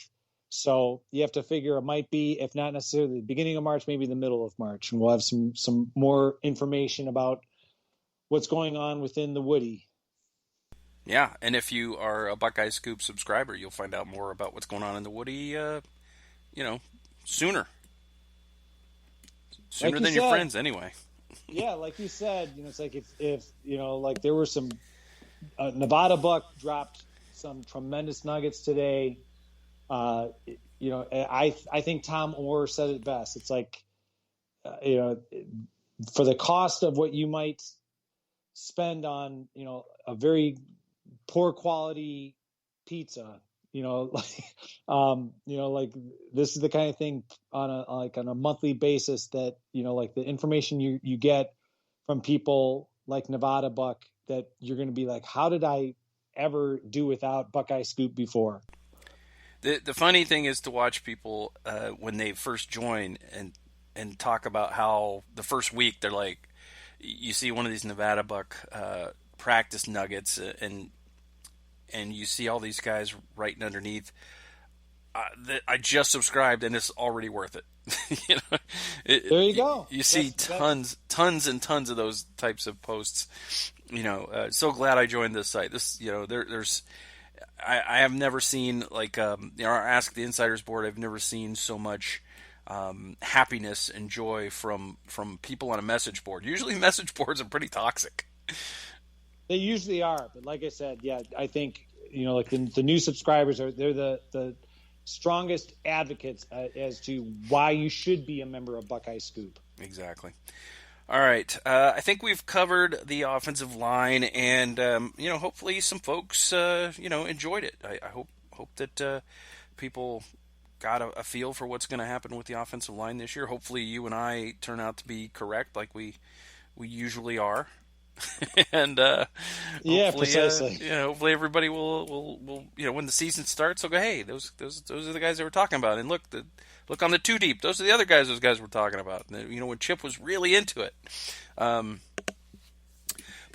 So you have to figure it might be, if not necessarily the beginning of March, maybe the middle of March. And we'll have some more information about what's going on within the Woody. Yeah, and if you are a Buckeye Scoop subscriber, you'll find out more about what's going on in the Woody, sooner. Sooner than your friends, anyway. Yeah, like you said, it's like if like there were some Nevada Buck dropped some tremendous nuggets today. I think Tom Orr said it best. It's like, for the cost of what you might spend on, a very poor quality pizza, like this is the kind of thing on a monthly basis that, like the information you get from people like Nevada Buck, that you're going to be like, how did I ever do without Buckeye Scoop before? The funny thing is to watch people when they first join and talk about how the first week they're like, you see one of these Nevada Buck practice nuggets and you see all these guys writing underneath, I just subscribed and it's already worth it. There you go. You see tons and tons of those types of posts. So glad I joined this site. There's. I have never seen, like, our Ask the Insiders board, I've never seen so much happiness and joy from people on a message board. Usually message boards are pretty toxic. They usually are, but like I said, yeah, I think, like the new subscribers they're the strongest advocates as to why you should be a member of Buckeye Scoop. Exactly. All right. I think we've covered the offensive line, and hopefully some folks enjoyed it. I hope that people got a feel for what's going to happen with the offensive line this year. Hopefully you and I turn out to be correct, like we usually are. And precisely. Hopefully everybody will when the season starts, they'll go, hey, those are the guys they were talking about, and look on the Too Deep, those are the other guys those guys were talking about. And, when Chip was really into it. By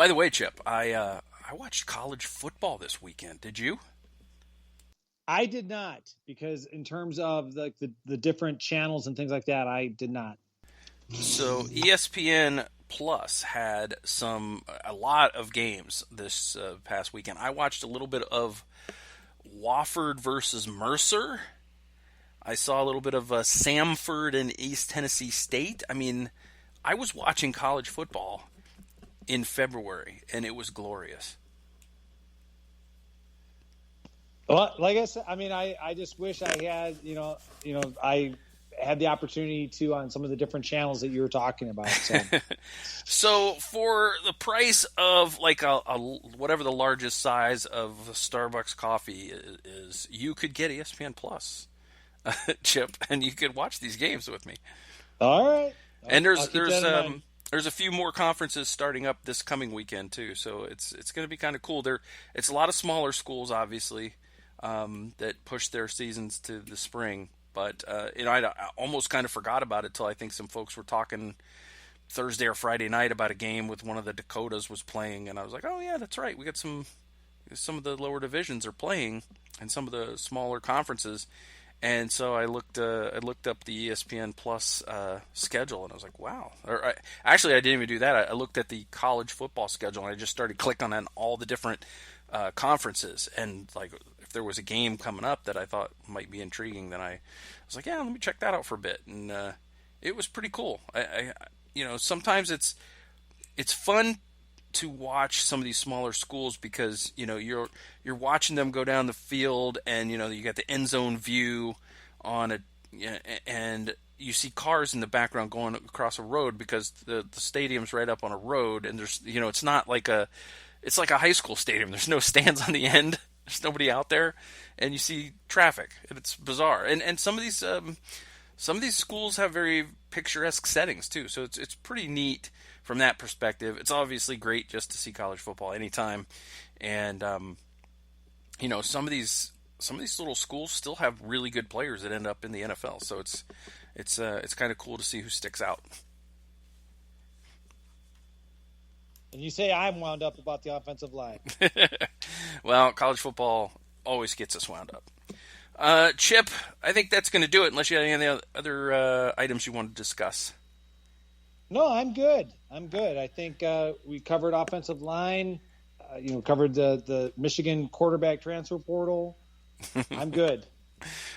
the way, Chip, I watched college football this weekend. Did you? I did not, because in terms of the different channels and things like that, I did not. So ESPN Plus had a lot of games this past weekend. I watched a little bit of Wofford versus Mercer. I saw a little bit of Samford and East Tennessee State. I mean, I was watching college football in February, and it was glorious. Well, like I said, I mean, I just wish I had, I had the opportunity to on some of the different channels that you were talking about. So, So for the price of like a whatever the largest size of a Starbucks coffee is, you could get ESPN Plus, Chip, and you could watch these games with me. all right. And I'll keep that in mind. there's a few more conferences starting up this coming weekend too, so it's going to be kind of cool. It's a lot of smaller schools, obviously, that push their seasons to the spring. But I almost kind of forgot about it till I think some folks were talking Thursday or Friday night about a game with one of the Dakotas was playing, and I was like, oh yeah, that's right. We got some of the lower divisions are playing, and some of the smaller conferences. And so I looked up the ESPN Plus schedule, and I was like, wow. Actually, I didn't even do that. I looked at the college football schedule, and I just started clicking on all the different conferences. And like, if there was a game coming up that I thought might be intriguing, then I was like, yeah, let me check that out for a bit. And it was pretty cool. Sometimes it's fun to watch some of these smaller schools because you're watching them go down the field, and you got the end zone view on it, and you see cars in the background going across a road because the stadium's right up on a road, and there's it's not like it's like a high school stadium. There's no stands on the end. There's nobody out there, and you see traffic, and it's bizarre. And some of these schools have very picturesque settings too, so it's pretty neat from that perspective. It's obviously great just to see college football anytime, and some of these little schools still have really good players that end up in the NFL. So it's kind of cool to see who sticks out. And you say I'm wound up about the offensive line. Well, college football always gets us wound up. Chip, I think that's going to do it, unless you have any other items you want to discuss. No, I'm good. I think we covered offensive line. Covered the Michigan quarterback transfer portal. I'm good.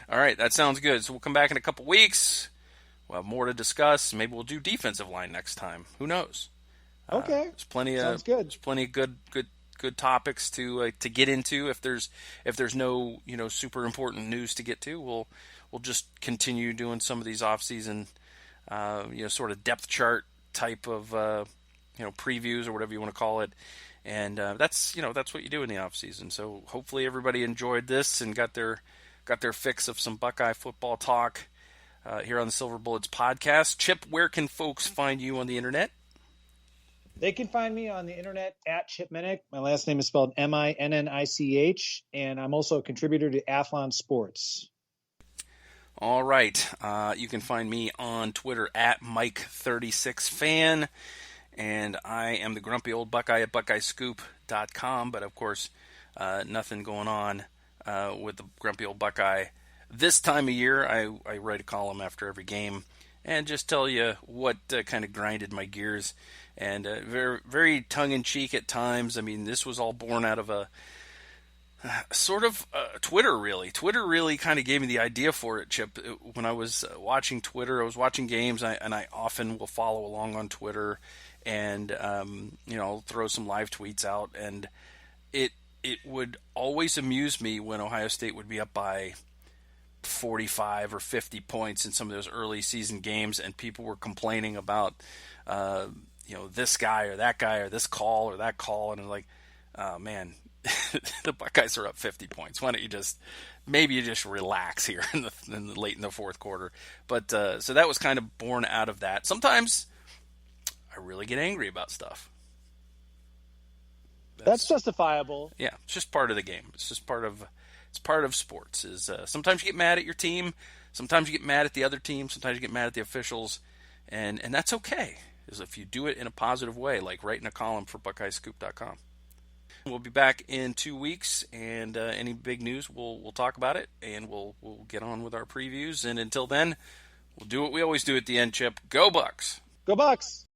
All right, that sounds good. So we'll come back in a couple weeks. We'll have more to discuss. Maybe we'll do defensive line next time. Who knows? Okay. There's plenty of Sounds good. There's plenty of good topics to get into. If there's no super important news to get to, we'll just continue doing some of these off season sort of depth chart type of previews or whatever you want to call it. And that's what you do in the off season. So hopefully everybody enjoyed this and got their fix of some Buckeye football talk here on the Silver Bullets podcast. Chip, where can folks find you on the internet? They can find me on the internet at Chip Minnich. My last name is spelled Minnicch, and I'm also a contributor to Athlon Sports. All right. You can find me on Twitter at Mike36Fan, and I am the grumpy old Buckeye at BuckeyeScoop.com. But of course, nothing going on with the grumpy old Buckeye this time of year. I write a column after every game and just tell you what kind of grinded my gears, and very, very tongue-in-cheek at times. I mean, this was all born out of a sort of Twitter, really. Twitter really kind of gave me the idea for it, Chip. When I was watching Twitter, I was watching games, and I often will follow along on Twitter, and I'll throw some live tweets out, and it would always amuse me when Ohio State would be up by 45 or 50 points in some of those early season games, and people were complaining about this guy or that guy or this call or that call, and I'm like, oh man, the Buckeyes are up 50 points. Why don't you just relax here in the late in the fourth quarter? But so that was kind of born out of that. Sometimes I really get angry about stuff. That's justifiable. Yeah, it's just part of the game. It's just part of sports. Is sometimes you get mad at your team, sometimes you get mad at the other team, sometimes you get mad at the officials, and that's okay. Is if you do it in a positive way, like writing a column for BuckeyeScoop.com. We'll be back in 2 weeks, and any big news, we'll talk about it, and we'll get on with our previews. And until then, we'll do what we always do at the end, Chip. Go Bucks! Go Bucks!